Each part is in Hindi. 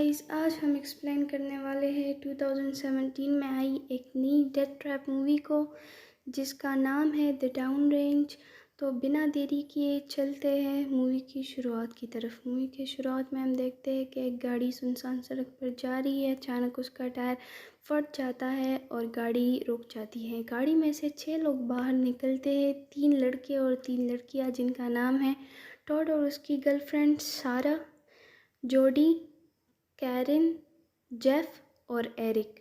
गाइस, आज हम एक्सप्लेन करने वाले हैं 2017 में आई एक नई डेथ ट्रैप मूवी को जिसका नाम है द डाउन रेंज। तो बिना देरी किए चलते हैं मूवी की शुरुआत की तरफ। मूवी की शुरुआत में हम देखते हैं कि एक गाड़ी सुनसान सड़क पर जा रही है। अचानक उसका टायर फट जाता है और गाड़ी रुक जाती है। गाड़ी में से 6 लोग बाहर निकलते हैं, 3 लड़के और 3 लड़कियां जिनका नाम है टॉड और उसकी गर्लफ्रेंड सारा, जोडी, कैरिन, जेफ और एरिक।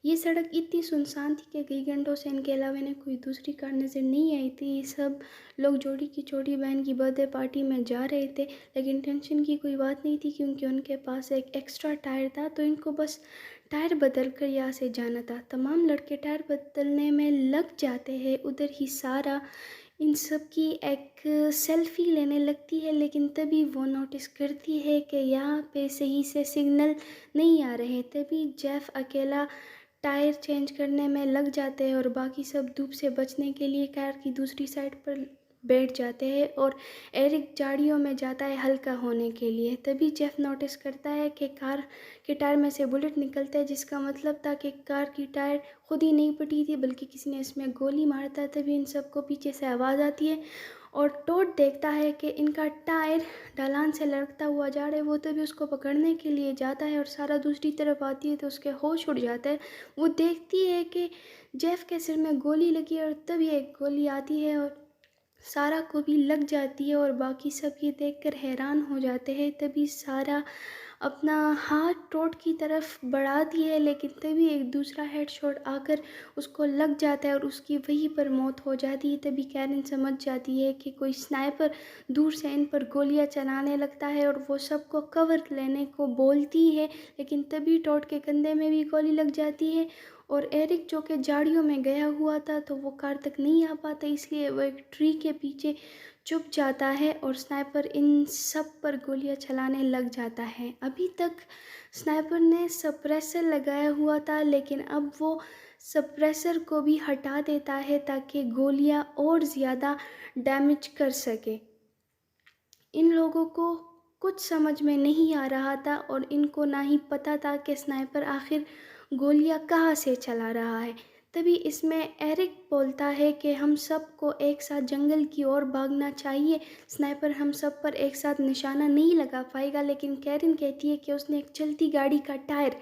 ये सड़क इतनी सुनसान थी कि कई घंटों से इनके अलावा इन्हें कोई दूसरी कार नज़र नहीं आई थी। ये सब लोग जोड़ी की छोटी बहन की बर्थडे पार्टी में जा रहे थे, लेकिन टेंशन की कोई बात नहीं थी क्योंकि उनके पास एक एक्स्ट्रा टायर था, तो इनको बस टायर बदल कर यहाँ से जाना था। तमाम लड़के टायर बदलने में लग जाते हैं। उधर ही सारा इन सब की एक सेल्फ़ी लेने लगती है, लेकिन तभी वो नोटिस करती है कि यहाँ पे सही से सिग्नल नहीं आ रहे। तभी जेफ अकेला टायर चेंज करने में लग जाते हैं और बाकी सब धूप से बचने के लिए कार की दूसरी साइड पर बैठ जाते हैं और एरिक झाड़ियों में जाता है हल्का होने के लिए। तभी जेफ नोटिस करता है कि कार के टायर में से बुलेट निकलता है, जिसका मतलब था कि कार की टायर खुद ही नहीं फटी थी बल्कि किसी ने इसमें गोली मारता है। तभी इन सबको पीछे से आवाज़ आती है और टॉड देखता है कि इनका टायर ढलान से लड़कता हुआ जा रहा है। वो तभी उसको पकड़ने के लिए जाता है और सारा दूसरी तरफ आती है तो उसके होश उड़ जाता है। वो देखती है कि जेफ के सिर में गोली लगी है और तभी एक गोली आती है और सारा को भी लग जाती है और बाकी सब ये देखकर हैरान हो जाते हैं। तभी सारा अपना हाथ टॉड की तरफ बढ़ाती है, लेकिन तभी एक दूसरा हेडशॉट आकर उसको लग जाता है और उसकी वहीं पर मौत हो जाती है। तभी कैरन समझ जाती है कि कोई स्नाइपर दूर से इन पर गोलियां चलाने लगता है और वो सबको कवर लेने को बोलती है, लेकिन तभी टॉड के कंधे में भी गोली लग जाती है और एरिक जो कि झाड़ियों में गया हुआ था तो वो कार तक नहीं आ पाता, इसलिए वो एक ट्री के पीछे छुप जाता है और स्नाइपर इन सब पर गोलियां चलाने लग जाता है। अभी तक स्नाइपर ने सप्रेसर लगाया हुआ था, लेकिन अब वो सप्रेसर को भी हटा देता है ताकि गोलियां और ज़्यादा डैमेज कर सके। इन लोगों को कुछ समझ में नहीं आ रहा था और इनको ना ही पता था कि स्नाइपर आखिर गोलियां कहाँ से चला रहा है। तभी इसमें एरिक बोलता है कि हम सबको एक साथ जंगल की ओर भागना चाहिए। स्नाइपर हम सब पर एक साथ निशाना नहीं लगा पाएगा, लेकिन कैरिन कहती है कि उसने एक चलती गाड़ी का टायर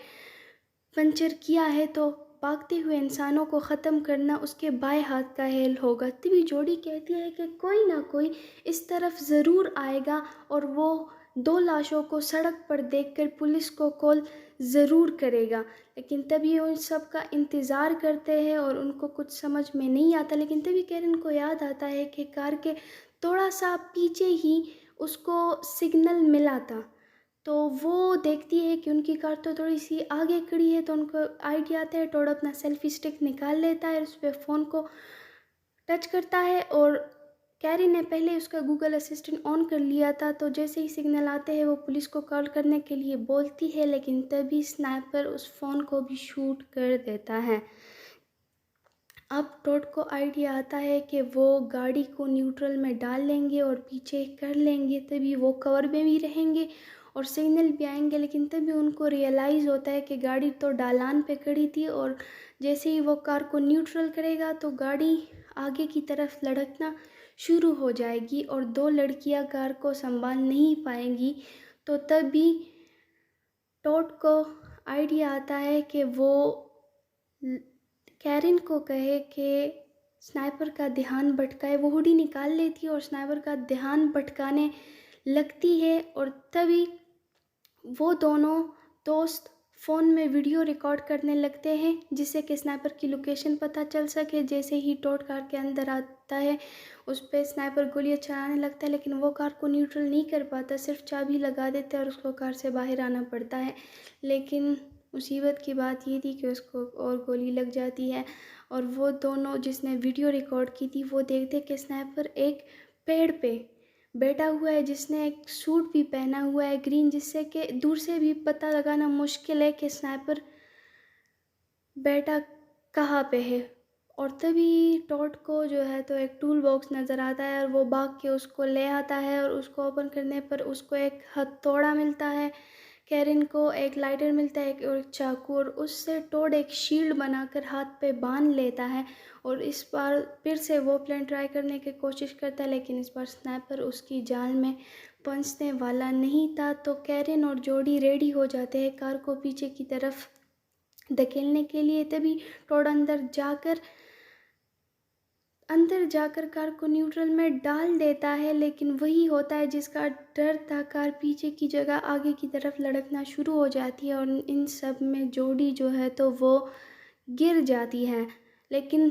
पंचर किया है तो भागते हुए इंसानों को ख़त्म करना उसके बाएं हाथ का हेल होगा। तभी जोड़ी कहती है कि कोई ना कोई इस तरफ ज़रूर आएगा और वो 2 लाशों को सड़क पर देखकर पुलिस को कॉल ज़रूर करेगा। लेकिन तभी उन सब का इंतज़ार करते हैं और उनको कुछ समझ में नहीं आता, लेकिन तभी कैरन को याद आता है कि कार के थोड़ा सा पीछे ही उसको सिग्नल मिला था। तो वो देखती है कि उनकी कार तो थोड़ी सी आगे खड़ी है, तो उनको आइडिया आता है। टॉड अपना सेल्फी स्टिक निकाल लेता है, उस पर फ़ोन को टच करता है और कैरी ने पहले उसका गूगल असिस्टेंट ऑन कर लिया था, तो जैसे ही सिग्नल आते हैं वो पुलिस को कॉल करने के लिए बोलती है, लेकिन तभी स्नाइपर उस फ़ोन को भी शूट कर देता है। अब टॉड को आइडिया आता है कि वो गाड़ी को न्यूट्रल में डाल लेंगे और पीछे कर लेंगे, तभी वो कवर में भी रहेंगे और सिग्नल भी आएंगे। लेकिन तभी उनको रियलाइज़ होता है कि गाड़ी तो ढलान पे खड़ी थी और जैसे ही वो कार को न्यूट्रल करेगा तो गाड़ी आगे की तरफ लड़कना शुरू हो जाएगी और 2 लड़कियां कार को संभाल नहीं पाएंगी। तो तभी टॉड को आइडिया आता है कि वो कैरिन को कहे कि स्नाइपर का ध्यान भटकाए। वो हुडी निकाल लेती है और स्नाइपर का ध्यान भटकाने लगती है और तभी वो दोनों दोस्त फ़ोन में वीडियो रिकॉर्ड करने लगते हैं जिससे कि स्नाइपर की लोकेशन पता चल सके। जैसे ही टॉड कार के अंदर आता है उस पर स्नाइपर गोलियां चलाने लगता है, लेकिन वो कार को न्यूट्रल नहीं कर पाता, सिर्फ चाबी लगा देता है और उसको कार से बाहर आना पड़ता है। लेकिन मुसीबत की बात ये थी कि उसको और गोली लग जाती है और वो दोनों जिसने वीडियो रिकॉर्ड की थी वो देखते कि स्नाइपर एक पेड़ पे बैठा हुआ है, जिसने एक सूट भी पहना हुआ है ग्रीन, जिससे कि दूर से भी पता लगाना मुश्किल है कि स्नाइपर बैठा कहाँ पे है। और तभी टॉड को जो है तो एक टूल बॉक्स नज़र आता है और वो भाग के उसको ले आता है और उसको ओपन करने पर उसको एक हथौड़ा मिलता है। कैरिन को एक लाइटर मिलता है और एक चाकू, और उससे टॉड एक शील्ड बनाकर हाथ पे बांध लेता है। और इस बार फिर से वो प्लान ट्राई करने की कोशिश करता है, लेकिन इस बार स्नाइपर उसकी जाल में फंसने वाला नहीं था। तो कैरिन और जोडी रेडी हो जाते हैं कार को पीछे की तरफ धकेलने के लिए। तभी टॉड अंदर जाकर कार को न्यूट्रल में डाल देता है, लेकिन वही होता है जिसका डर था। कार पीछे की जगह आगे की तरफ लड़कना शुरू हो जाती है और इन सब में जोडी जो है तो वो गिर जाती है। लेकिन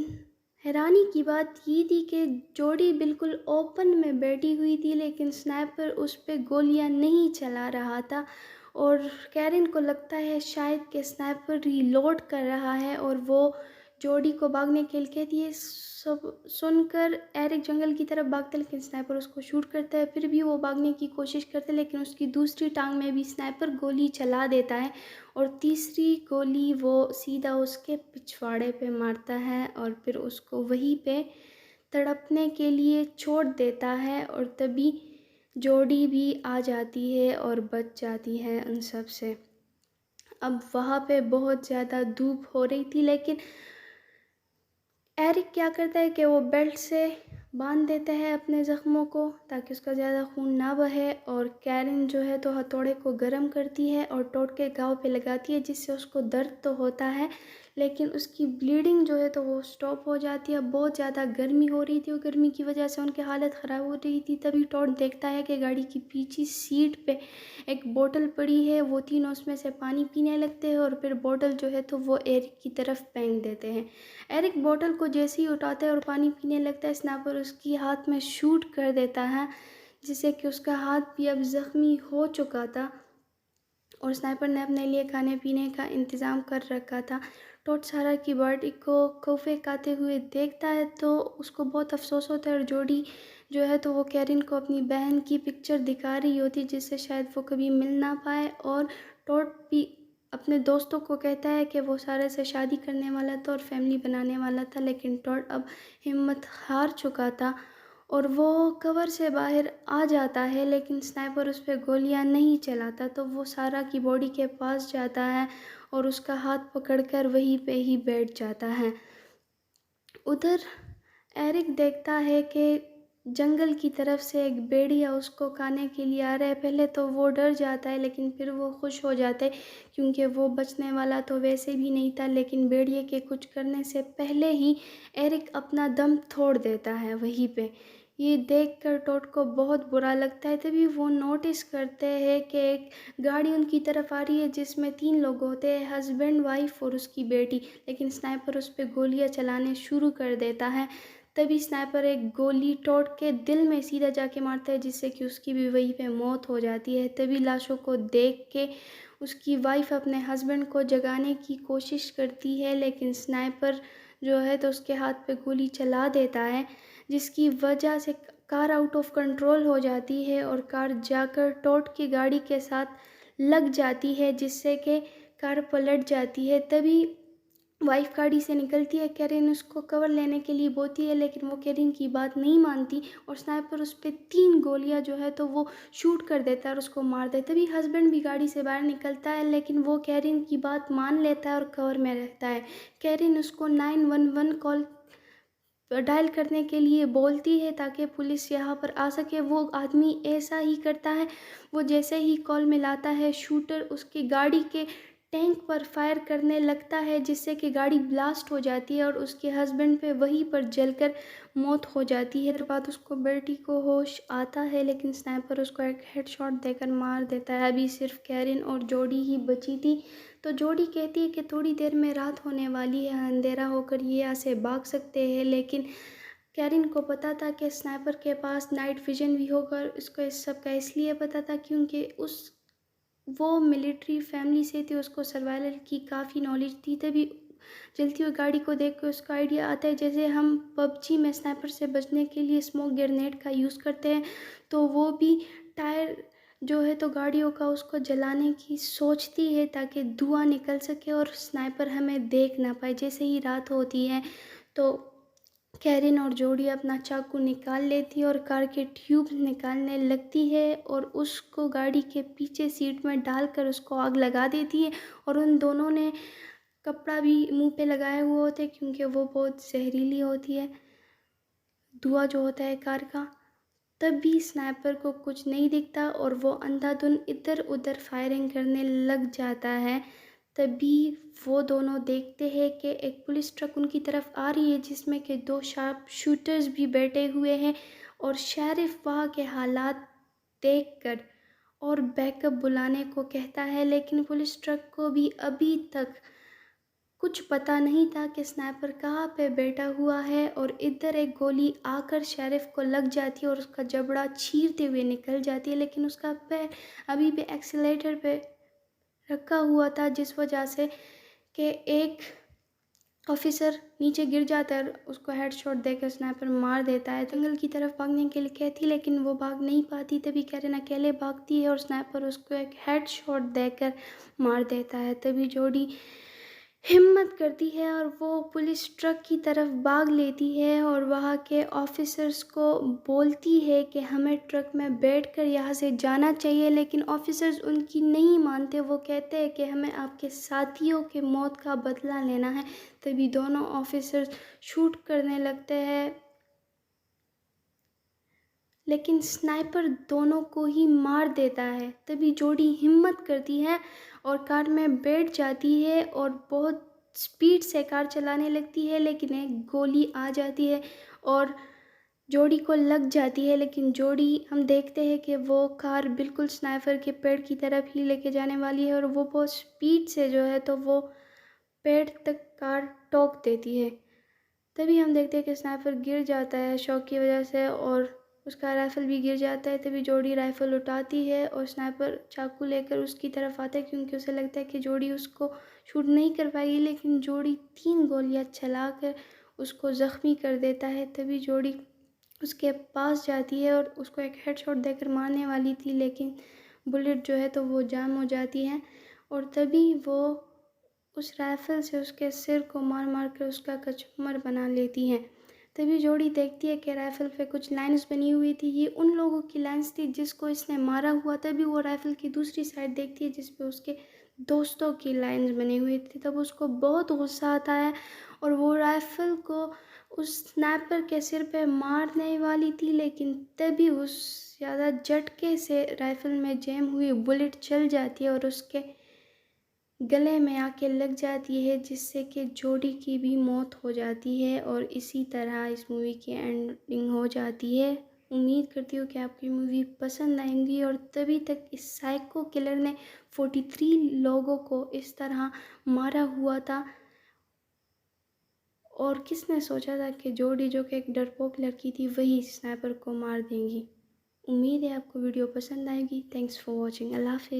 हैरानी की बात ये थी कि जोडी बिल्कुल ओपन में बैठी हुई थी, लेकिन स्नाइपर उस पर गोलियां नहीं चला रहा था। और कैरिन को लगता है शायद कि स्नाइपर रीलोड कर रहा है, और वो जोडी को भागने के लिए कहती है। सब सुनकर एरिक जंगल की तरफ भागता है, लेकिन स्नाइपर उसको शूट करता है। फिर भी वो भागने की कोशिश करता है, लेकिन उसकी दूसरी टांग में भी स्नाइपर गोली चला देता है, और तीसरी गोली वो सीधा उसके पिछवाड़े पे मारता है और फिर उसको वहीं पे तड़पने के लिए छोड़ देता है। और तभी जोडी भी आ जाती है और बच जाती है उन सब से। अब वहाँ पे बहुत ज़्यादा धूप हो रही थी, लेकिन एरिक क्या करता है कि वो बेल्ट से बांध देता है अपने ज़ख्मों को ताकि उसका ज़्यादा खून ना बहे। और कैरिन जो है तो हथौड़े को गर्म करती है और टॉड के घाव पे लगाती है, जिससे उसको दर्द तो होता है, लेकिन उसकी ब्लीडिंग जो है तो वो स्टॉप हो जाती है। बहुत ज़्यादा गर्मी हो रही थी और गर्मी की वजह से उनकी हालत ख़राब हो रही थी। तभी टॉड देखता है कि गाड़ी की पीछे सीट पे एक बोतल पड़ी है। वो तीनों उसमें से पानी पीने लगते हैं और फिर बोतल जो है तो वो एरिक की तरफ फेंक देते हैं। एरिक बोतल को जैसे ही उठाता है और पानी पीने लगता है, स्नाइपर उसकी हाथ में शूट कर देता है, जिससे कि उसका हाथ भी अब ज़ख्मी हो चुका था और स्नाइपर ने अपने लिए खाने पीने का इंतज़ाम कर रखा था। टॉड सारा की बॉडी को खौफे खाते हुए देखता है तो उसको बहुत अफसोस होता है, और जोडी जो है तो वो कैरिन को अपनी बहन की पिक्चर दिखा रही होती है, जिससे शायद वो कभी मिल ना पाए। और टॉड भी अपने दोस्तों को कहता है कि वो सारे से शादी करने वाला था और फैमिली बनाने वाला था, लेकिन टॉड अब हिम्मत हार चुका था और वो कवर से बाहर आ जाता है, लेकिन स्नाइपर उस पर गोलियां नहीं चलाता। तो वो सारा की बॉडी के पास जाता है और उसका हाथ पकड़कर वहीं पे ही बैठ जाता है। उधर एरिक देखता है कि जंगल की तरफ से एक भेड़िया उसको खाने के लिए आ रहा है। पहले तो वो डर जाता है, लेकिन फिर वो खुश हो जाता है क्योंकि वो बचने वाला तो वैसे भी नहीं था। लेकिन भेड़िए के कुछ करने से पहले ही एरिक अपना दम तोड़ देता है वहीं पे। ये देखकर टॉड को बहुत बुरा लगता है। तभी वो नोटिस करते हैं कि एक गाड़ी उनकी तरफ आ रही है जिसमें 3 लोग होते हैं, हस्बैंड, वाइफ और उसकी बेटी। लेकिन स्नाइपर उस पर गोलियां चलाने शुरू कर देता है। तभी स्नाइपर एक गोली टॉड के दिल में सीधा जाके मारता है, जिससे कि उसकी भी वहीं पे मौत हो जाती है। तभी लाशों को देख के उसकी वाइफ अपने हस्बैंड को जगाने की कोशिश करती है, लेकिन स्नाइपर जो है तो उसके हाथ पे गोली चला देता है, जिसकी वजह से कार आउट ऑफ कंट्रोल हो जाती है और कार जाकर टॉड की गाड़ी के साथ लग जाती है, जिससे कि कार पलट जाती है। तभी वाइफ गाड़ी से निकलती है, कैरिन उसको कवर लेने के लिए बोलती है, लेकिन वो कैरिन की बात नहीं मानती और स्नाइपर उस पर 3 गोलियां जो है तो वो शूट कर देता है और उसको मार देता है। तभी हस्बैंड भी गाड़ी से बाहर निकलता है, लेकिन वो कैरिन की बात मान लेता है और कवर में रहता है। कैरिन उसको 911 कॉल डायल करने के लिए बोलती है ताकि पुलिस यहाँ पर आ सके। वो आदमी ऐसा ही करता है। वो जैसे ही कॉल मिलाता है, शूटर उसकी गाड़ी के टैंक पर फायर करने लगता है, जिससे कि गाड़ी ब्लास्ट हो जाती है और उसके हस्बैंड पे वहीं पर जलकर मौत हो जाती है। बाद उसको बेटी को होश आता है, लेकिन स्नाइपर उसको एक हेडशॉट देकर मार देता है। अभी सिर्फ कैरिन और जोडी ही बची थी। तो जोडी कहती है कि थोड़ी देर में रात होने वाली है, अंधेरा होकर ये यहाँ से भाग सकते हैं। लेकिन कैरिन को पता था कि स्नाइपर के पास नाइट विजन भी होगा। उसको इस सब का इसलिए पता था क्योंकि वो मिलिट्री फैमिली से थी, उसको सर्वाइवल की काफ़ी नॉलेज थी। तभी जलती हुई गाड़ी को देख कर उसका आइडिया आता है, जैसे हम पबजी में स्नाइपर से बचने के लिए स्मोक ग्रेनेड का यूज़ करते हैं, तो वो भी टायर जो है तो गाड़ियों का उसको जलाने की सोचती है ताकि धुआं निकल सके और स्नाइपर हमें देख ना पाए। जैसे ही रात होती है तो कैरिन और जोडी अपना चाकू निकाल लेती है और कार के ट्यूब निकालने लगती है और उसको गाड़ी के पीछे सीट में डालकर उसको आग लगा देती है। और उन दोनों ने कपड़ा भी मुंह पे लगाए हुए होते हैं क्योंकि वो बहुत जहरीली होती है, धुआं जो होता है कार का। तब भी स्नाइपर को कुछ नहीं दिखता और वो अंधाधुंध इधर उधर फायरिंग करने लग जाता है। तभी वो दोनों देखते हैं कि एक पुलिस ट्रक उनकी तरफ आ रही है जिसमें कि 2 शार्प शूटर्स भी बैठे हुए हैं। और शेरिफ वहाँ के हालात देखकर और बैकअप बुलाने को कहता है, लेकिन पुलिस ट्रक को भी अभी तक कुछ पता नहीं था कि स्नाइपर कहाँ पे बैठा हुआ है। और इधर एक गोली आकर शेरिफ को लग जाती है और उसका जबड़ा चीरते हुए निकल जाती है, लेकिन उसका पैर अभी भी एक्सीलेटर पे रखा हुआ था, जिस वजह से कि एक ऑफिसर नीचे गिर जाता है और उसको हेडशॉट देकर स्नाइपर मार देता है। जंगल की तरफ भागने के लिए कहती है लेकिन वो भाग नहीं पाती। तभी कैरिन अकेले भागती है और स्नाइपर उसको एक हेडशॉट देकर मार देता है। तभी जोडी हिम्मत करती है और वो पुलिस ट्रक की तरफ भाग लेती है और वहाँ के ऑफिसर्स को बोलती है कि हमें ट्रक में बैठकर यहाँ से जाना चाहिए, लेकिन ऑफिसर्स उनकी नहीं मानते। वो कहते हैं कि हमें आपके साथियों के मौत का बदला लेना है। तभी दोनों ऑफिसर्स शूट करने लगते हैं, लेकिन स्नाइपर दोनों को ही मार देता है। तभी जोडी हिम्मत करती है और कार में बैठ जाती है और बहुत स्पीड से कार चलाने लगती है, लेकिन एक गोली आ जाती है और जोडी को लग जाती है। लेकिन जोडी, हम देखते हैं कि वो कार बिल्कुल स्नाइपर के पेड़ की तरफ ही लेके जाने वाली है और वो बहुत स्पीड से जो है तो वो पेड़ तक कार ठोक देती है। तभी हम देखते हैं कि स्नाइपर गिर जाता है शॉक की वजह से और उसका राइफ़ल भी गिर जाता है। तभी जोडी राइफ़ल उठाती है और स्नाइपर चाकू लेकर उसकी तरफ आता है क्योंकि उसे लगता है कि जोडी उसको शूट नहीं कर पाएगी, लेकिन जोडी 3 गोलियां चलाकर उसको ज़ख्मी कर देता है। तभी जोडी उसके पास जाती है और उसको एक हेडशॉट देकर मारने वाली थी, लेकिन बुलेट जो है तो वो जाम हो जाती है और तभी वो उस राइफ़ल से उसके सिर को मार मार कर उसका कचूमर बना लेती हैं। तभी जोडी देखती है कि राइफ़ल पे कुछ लाइन्स बनी हुई थी, ये उन लोगों की लाइन्स थी जिसको इसने मारा हुआ। तभी वो राइफ़ल की दूसरी साइड देखती है जिस पे उसके दोस्तों की लाइन्स बनी हुई थी। तब उसको बहुत गुस्सा आता है और वो राइफ़ल को उस स्नाइपर के सिर पे मारने वाली थी, लेकिन तभी उस ज़्यादा झटके से राइफ़ल में जैम हुई बुलेट चल जाती है और उसके गले में आके लग जाती है, जिससे कि जोडी की भी मौत हो जाती है। और इसी तरह इस मूवी की एंडिंग हो जाती है। उम्मीद करती हूँ कि आपकी मूवी पसंद आएंगी। और तभी तक इस साइको किलर ने 43 लोगों को इस तरह मारा हुआ था और किसने सोचा था कि जोडी, जो कि एक डरपोक लड़की थी, वही स्नाइपर को मार देंगी। उम्मीद है आपको वीडियो पसंद आएगी। Thanks for watching. अल्लाह हाफ़िज़।